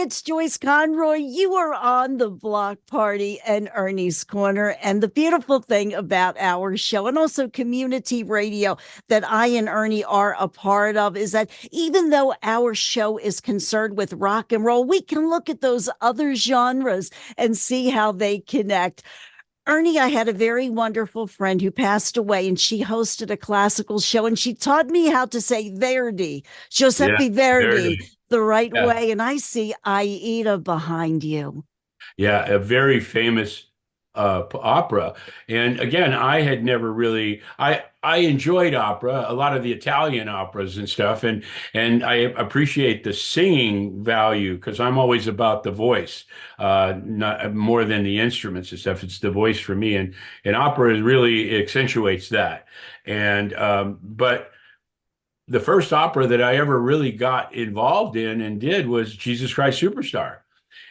it's Joyce Conroy. You are on the Block Party and Ernie's Corner. And the beautiful thing about our show and also community radio that I and Ernie are a part of is that even though our show is concerned with rock and roll, we can look at those other genres and see how they connect. Ernie, I had a very wonderful friend who passed away, and she hosted a classical show, and she taught me how to say Verdi, Yeah, Giuseppe Verdi, very. the right Yeah, way. And I see Aida behind you. yeah, a very famous opera. And again, I had never really I enjoyed opera, a lot of the Italian operas and stuff, and I appreciate the singing value because I'm always about the voice, not more than the instruments and stuff. It's the voice for me, and opera really accentuates that. And but the first opera that I ever really got involved in and did was Jesus Christ Superstar.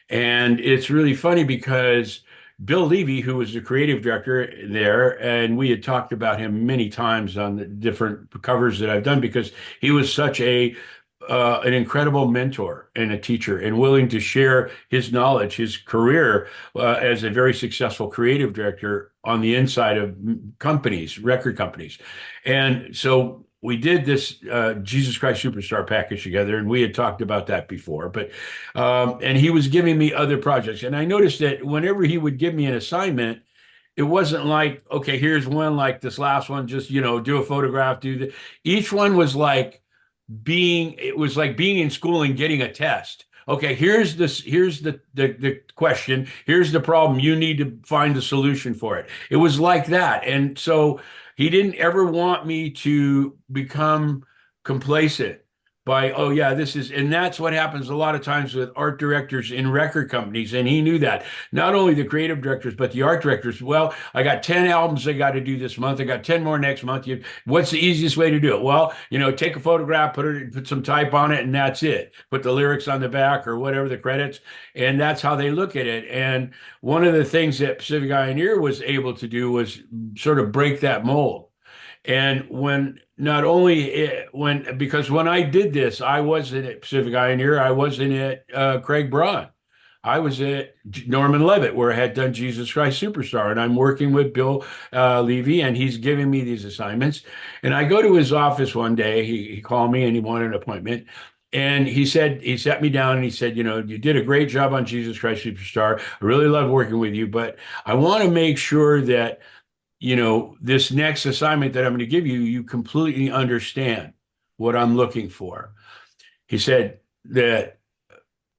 And it's really funny because Bill Levy, who was the creative director there, and we had talked about him many times on the different covers that I've done because he was such a an incredible mentor and a teacher and willing to share his knowledge, his career as a very successful creative director on the inside of companies, record companies. And so we did this Jesus Christ Superstar package together, and we had talked about that before. But and he was giving me other projects, and I noticed that whenever he would give me an assignment, it wasn't like, okay, here's one like this last one, just do a photograph, do the. Each one was like it was like being in school and getting a test. Okay, here's the question, here's the problem, you need to find the solution for it. It was like that. And so he didn't ever want me to become complacent by, oh yeah, this is, and that's what happens a lot of times with art directors in record companies. And he knew that. Not only the creative directors, but the art directors. Well, I got 10 albums I got to do this month. I got 10 more next month. What's the easiest way to do it? Well, take a photograph, put some type on it, and that's it. Put the lyrics on the back or whatever the credits. And that's how they look at it. And one of the things that Pacific Pioneer was able to do was sort of break that mold. And when not only when because when I did this, I wasn't at Pacific Pioneer, I wasn't at Craig Braun. I was at Norman Levitt, where I had done Jesus Christ Superstar, and I'm working with Bill Levy, and he's giving me these assignments. And I go to his office one day. He called me and he wanted an appointment. And he said, he sat me down and he said, you did a great job on Jesus Christ Superstar. I really love working with you, but I want to make sure that this next assignment that I'm going to give you, you completely understand what I'm looking for. He said that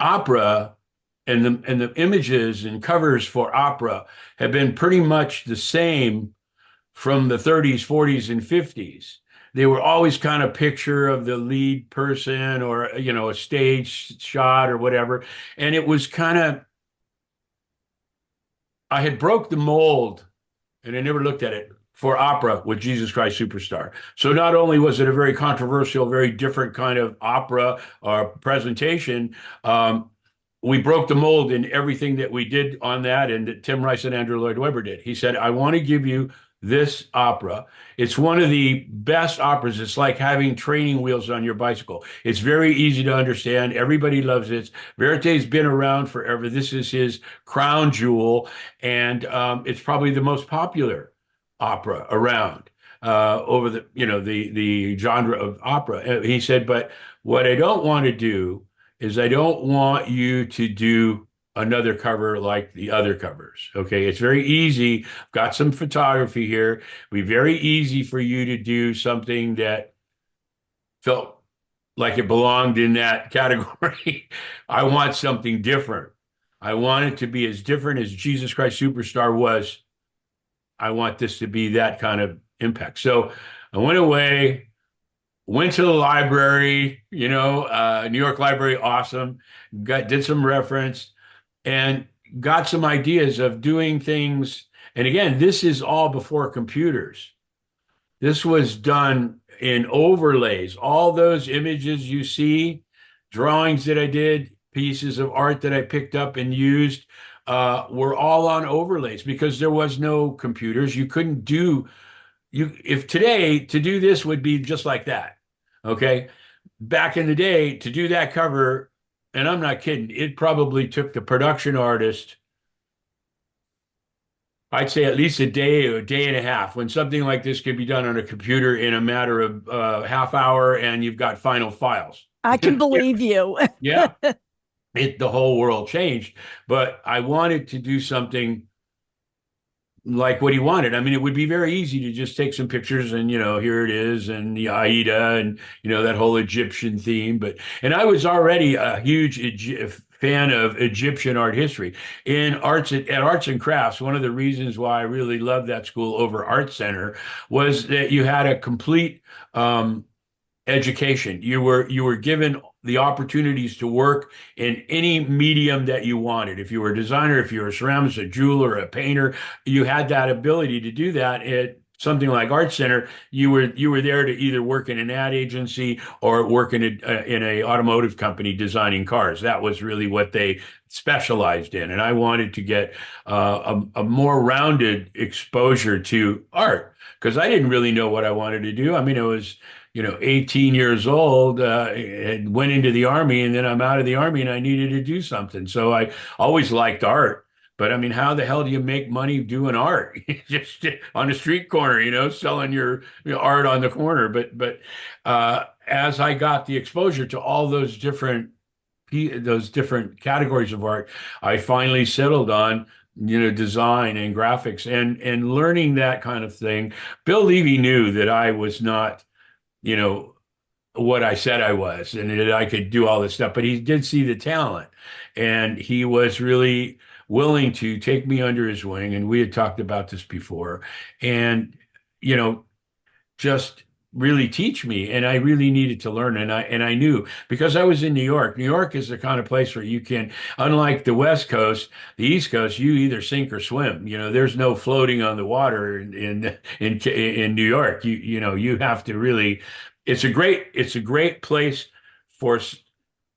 opera and the images and covers for opera have been pretty much the same from the 30s, 40s, and 50s. They were always kind of picture of the lead person or, a stage shot or whatever. And it was kind of, I had broke the mold and I never looked at it for opera with Jesus Christ Superstar. So not only was it a very controversial, very different kind of opera or presentation, we broke the mold in everything that we did on that and that Tim Rice and Andrew Lloyd Webber did. He said, I want to give you this opera. It's one of the best operas. It's like having training wheels on your bicycle. It's very easy to understand. Everybody loves it. Verity's been around forever. This is his crown jewel, and it's probably the most popular opera around over the genre of opera. He said, but what I don't want to do is I don't want you to do another cover like the other covers. Okay, it's very easy. Got some photography here. It'd be very easy for you to do something that felt like it belonged in that category. I want something different. I want it to be as different as Jesus Christ Superstar was. I want this to be that kind of impact. So I went away, went to the library, New York Library, awesome. Did some reference and got some ideas of doing things. And again, this is all before computers. This was done in overlays. All those images you see, drawings that I did, pieces of art that I picked up and used, were all on overlays because there was no computers. You couldn't do if today to do this would be just like that. Okay. Back in the day, to do that cover, and I'm not kidding, it probably took the production artist, I'd say at least a day or a day and a half. When something like this can be done on a computer in a matter of half hour and you've got final files. I can believe you. Yeah, the whole world changed. But I wanted to do something like what he wanted. I mean, it would be very easy to just take some pictures and, here it is, and the Aida and, that whole Egyptian theme. And I was already a huge fan of Egyptian art history. In arts at Arts and Crafts, one of the reasons why I really loved that school over Art Center was that you had a complete education. You were given the opportunities to work in any medium that you wanted. If you were a designer, if you were a ceramist, a jeweler, a painter, you had that ability to do that at something like Art Center. You were there to either work in an ad agency or work in a automotive company designing cars. That was really what they specialized in. And I wanted to get a more rounded exposure to art because I didn't really know what I wanted to do. I mean, it was 18 years old, and went into the army, and then I'm out of the army and I needed to do something. So I always liked art. But I mean, how the hell do you make money doing art? Just on the street corner, selling your art on the corner. But as I got the exposure to all those different categories of art, I finally settled on design and graphics and learning that kind of thing. Bill Levy knew that I was not you know, what I said I was and that I could do all this stuff. But he did see the talent and he was really willing to take me under his wing. And we had talked about this before and, you know, just really teach me. And I really needed to learn. And I knew because I was in New York. New York is the kind of place where you can, unlike the West Coast, the East Coast, you either sink or swim. There's no floating on the water in New York. You have to really. It's a great place for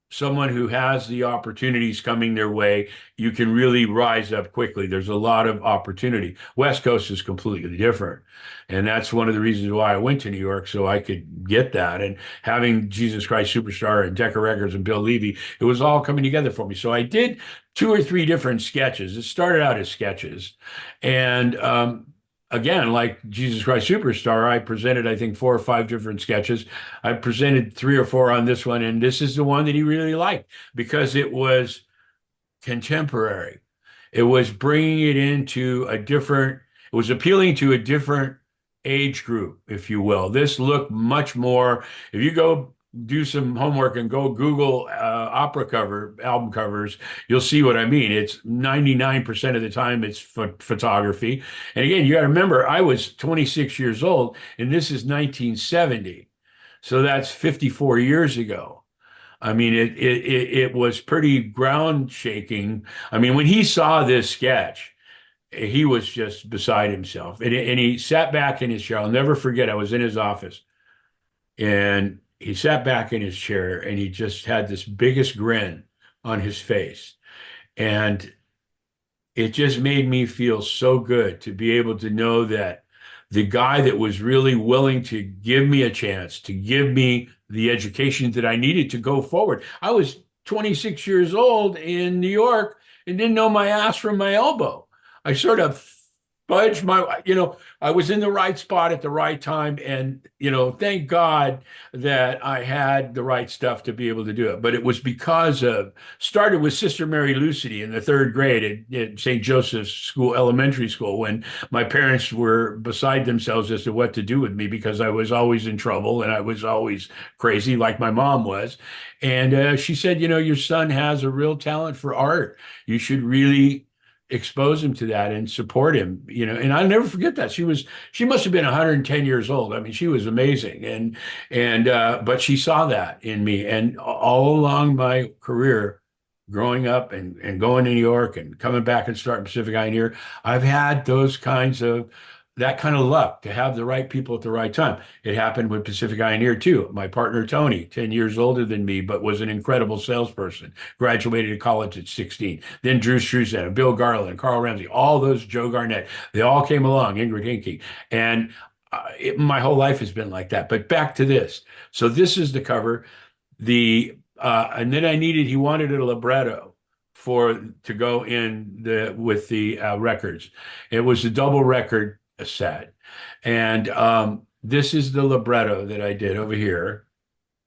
someone who has the opportunities coming their way. You can really rise up quickly. There's a lot of opportunity. West Coast is completely different. And that's one of the reasons why I went to New York, so I could get that. And having Jesus Christ Superstar and Decca Records and Bill Levy, it was all coming together for me. So I did two or three different sketches. It started out as sketches. And again, like Jesus Christ Superstar, I presented, I think, four or five different sketches. I presented three or four on this one, and this is the one that he really liked because it was contemporary. It was bringing it into it was appealing to a different age group, if you will. This looked much more, if you go do some homework and go Google album covers, you'll see what I mean. It's 99% of the time it's photography. And again, you got to remember, I was 26 years old and this is 1970. So that's 54 years ago. I mean, it was pretty ground shaking. I mean, when he saw this sketch, he was just beside himself. And he sat back in his chair. I'll never forget, I was in his office and he sat back in his chair and he just had this biggest grin on his face. And it just made me feel so good to be able to know that the guy that was really willing to give me a chance, to give me the education that I needed to go forward. I was 26 years old in New York and didn't know my ass from my elbow. I sort of fudged I was in the right spot at the right time. And, thank God that I had the right stuff to be able to do it. But it was started with Sister Mary Lucity in the third grade at St. Joseph's School, elementary school, when my parents were beside themselves as to what to do with me because I was always in trouble and I was always crazy like my mom was. And she said, your son has a real talent for art. You should really expose him to that and support him, and I'll never forget that. She must have been 110 years old. I mean, she was amazing. But she saw that in me. And all along my career, growing up and going to New York and coming back and starting Pacific Pioneer, I've had that kind of luck to have the right people at the right time. It happened with Pacific Pioneer too. My partner, Tony, 10 years older than me, but was an incredible salesperson, graduated college at 16. Then Drew Struzan, Bill Garland, Carl Ramsey, all those, Joe Garnett, they all came along, Ingrid Hinke. And my whole life has been like that. But back to this. So this is the cover. The and then he wanted a libretto to go in with the records. It was a double record set. And this is the libretto that I did over here.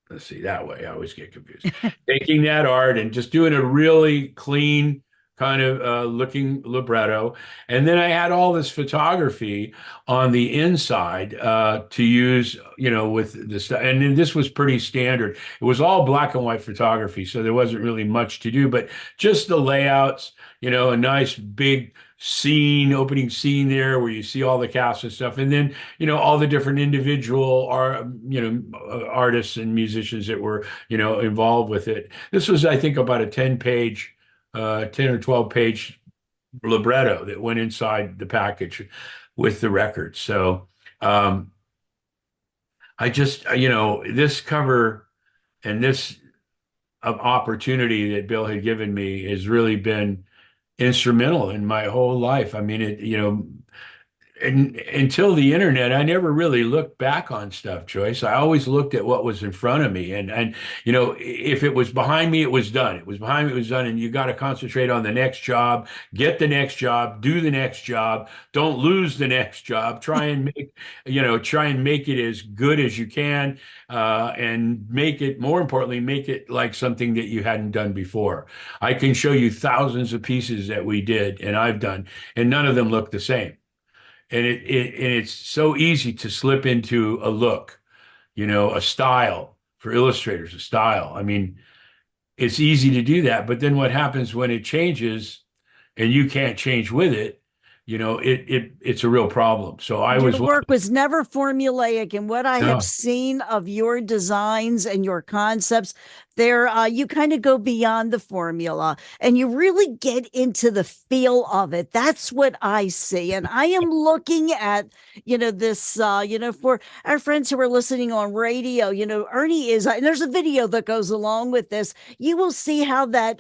Let's see, that way I always get confused. Taking that art and just doing a really clean kind of looking libretto. And then I had all this photography on the inside to use, with this. And then this was pretty standard. It was all black and white photography, so there wasn't really much to do, but just the layouts, a nice big opening scene there where you see all the cast and stuff. And then, all the different individual artists and musicians that were, involved with it. This was, I think, about a 10 or 12 page libretto that went inside the package with the record. So I just, this cover and this opportunity that Bill had given me has really been instrumental in my whole life. I mean, until the internet, I never really looked back on stuff, Joyce. I always looked at what was in front of me, and if it was behind me, it was done. It was behind me, it was done, and you got to concentrate on the next job, get the next job, do the next job. Don't lose the next job. Try and make it as good as you can, and more importantly, make it like something that you hadn't done before. I can show you thousands of pieces that we did and I've done, and none of them look the same. And it's so easy to slip into a look, a style for illustrators, a style. I mean, it's easy to do that, but then what happens when it changes and you can't change with it? It's a real problem. So I Your was work was never formulaic, and what I have no, seen of your designs and your concepts, you kind of go beyond the formula and you really get into the feel of it. That's what I see. And I am looking at, this, for our friends who are listening on radio, Ernie is, and there's a video that goes along with this. You will see how that,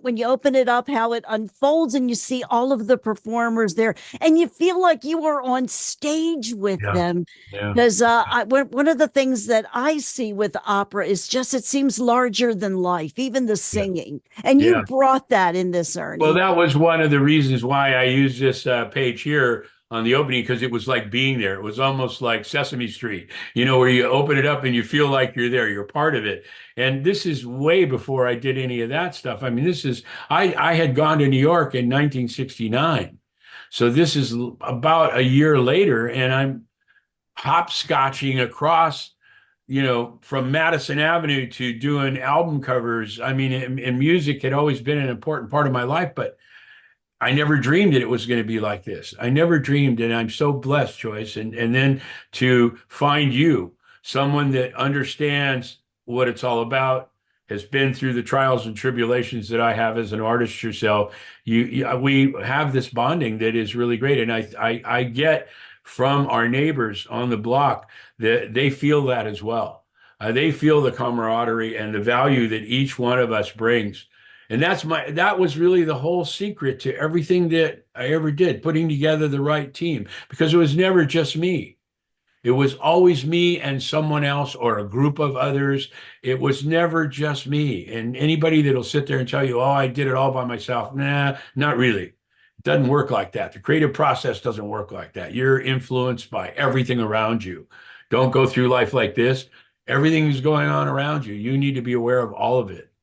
when you open it up, how it unfolds and you see all of the performers there and you feel like you are on stage with yeah, them. yeah, Because one of the things that I see with opera is just it seems larger than life, even the yeah, singing. And you yeah. brought that in this, Well, Ernie. that was one of the reasons why I used this page here on the opening, because it was like being there. It was almost like Sesame Street, where you open it up and you feel like you're there, you're part of it. And this is way before I did any of that stuff. I mean, I had gone to New York in 1969. So this is about a year later, and I'm hopscotching across, from Madison Avenue to doing album covers. I mean, and music had always been an important part of my life, but I never dreamed that it was going to be like this. I never dreamed, and I'm so blessed, Joyce. And then to find you, someone that understands what it's all about, has been through the trials and tribulations that I have as an artist yourself. We have this bonding that is really great, and I get from our neighbors on the block that they feel that as well. They feel the camaraderie and the value that each one of us brings. And that was really the whole secret to everything that I ever did, putting together the right team, because it was never just me. It was always me and someone else or a group of others. It was never just me. And anybody that'll sit there and tell you, oh, I did it all by myself. Nah, not really. It doesn't work like that. The creative process doesn't work like that. You're influenced by everything around you. Don't go through life like this. Everything is going on around you. You need to be aware of all of it.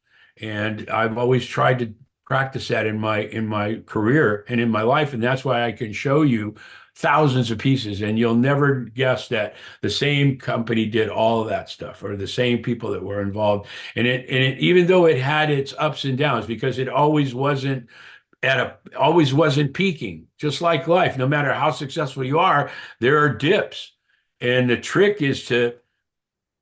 And I've always tried to practice that in my career and in my life. And that's why I can show you thousands of pieces, and you'll never guess that the same company did all of that stuff, or the same people that were involved. And it even though it had its ups and downs, because it always wasn't peaking, just like life. No matter how successful you are, there are dips. And the trick is to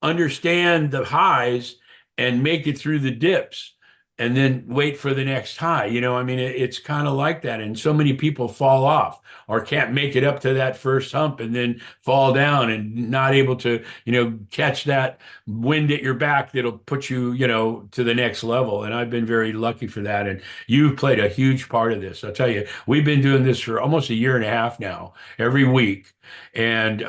understand the highs and make it through the dips and then wait for the next high. I mean, it's kind of like that. And so many people fall off or can't make it up to that first hump and then fall down and not able to, catch that wind at your back that'll put you, to the next level. And I've been very lucky for that. And you've played a huge part of this. I'll tell you, we've been doing this for almost a year and a half now, every week. And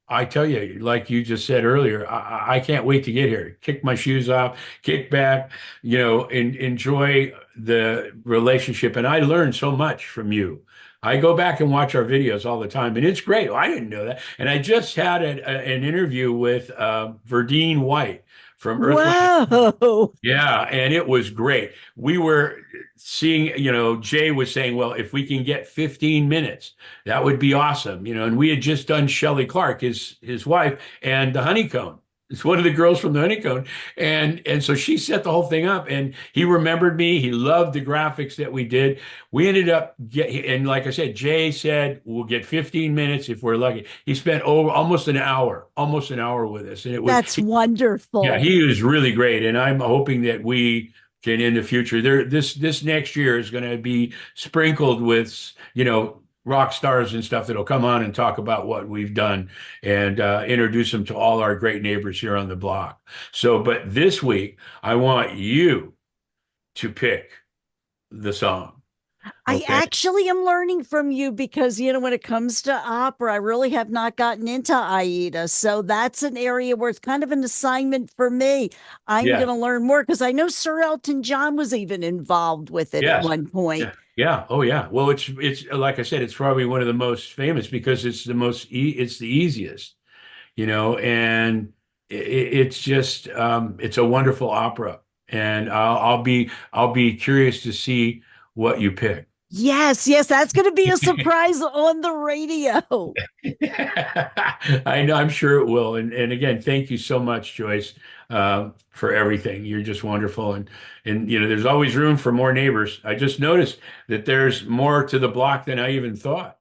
I tell you, like you just said earlier, I can't wait to get here. Kick my shoes off, kick back, enjoy the relationship. And I learned so much from you. I go back and watch our videos all the time, and it's great. I didn't know that. And I just had an interview with Verdine White from Earth, Wind, Whoa. yeah, and it was great. We were seeing, Jay was saying, well, if we can get 15 minutes, that would be awesome. And we had just done Shelley Clark, his wife, and the Honeycomb. It's one of the girls from the Honeycomb. And so she set the whole thing up, and he remembered me. He loved the graphics that we did. We ended up and like I said, Jay said we'll get 15 minutes if we're lucky. He spent over almost an hour with us. And it was That's yeah, wonderful. he was really great, and I'm hoping that we can in the future. This next year is going to be sprinkled with rock stars and stuff that'll come on and talk about what we've done and introduce them to all our great neighbors here on the block. So, but this week I want you to pick the song. I Okay? actually am learning from you because, when it comes to opera, I really have not gotten into Aida. So that's an area where it's kind of an assignment for me. I'm going Yeah. to learn more because I know Sir Elton John was even involved with it at Yes. one point. Yeah. Yeah. Oh, yeah. Well, it's like I said, it's probably one of the most famous because it's the easiest. And it's just it's a wonderful opera, and I'll be curious to see what you pick. Yes, yes, that's going to be a surprise on the radio. I know, I'm sure it will. And again, thank you so much, Joyce, for everything. You're just wonderful, and there's always room for more neighbors. I just noticed that there's more to the block than I even thought.